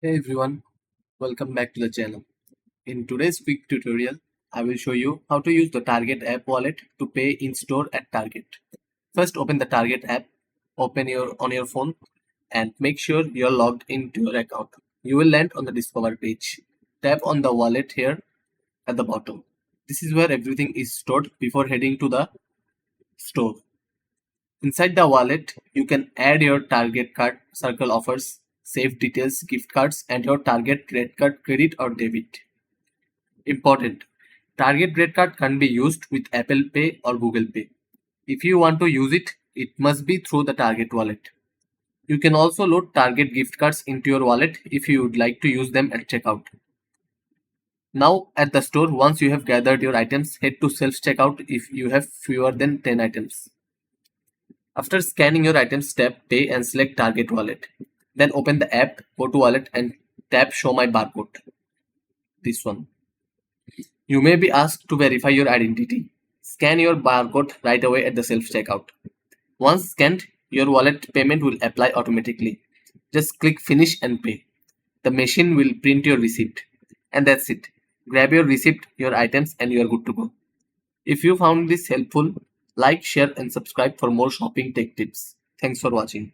Hey everyone, welcome back to the channel. In today's quick tutorial, I will show you how to use the Target app wallet to pay in store at Target. First, open the Target app, open on your phone, and make sure you're logged into your account. You will land on the Discover page. Tap on the wallet here at the bottom. This is where everything is stored before heading to the store. Inside the wallet, you can add your Target card, circle offers, save details, gift cards, and your Target red card credit or debit. Important. Target red card can be used with Apple Pay or Google Pay. If you want to use it, it must be through the Target wallet. You can also load Target gift cards into your wallet if you would like to use them at checkout. Now at the store, once you have gathered your items, head to self-checkout if you have fewer than 10 items. After scanning your items, tap Pay and select Target Wallet. Then open the app, go to Wallet and tap Show My Barcode. This one. You may be asked to verify your identity. Scan your barcode right away at the self-checkout. Once scanned, your wallet payment will apply automatically. Just click Finish and Pay. The machine will print your receipt. And that's it. Grab your receipt, your items, and you are good to go. If you found this helpful, like, share, and subscribe for more shopping tech tips. Thanks for watching.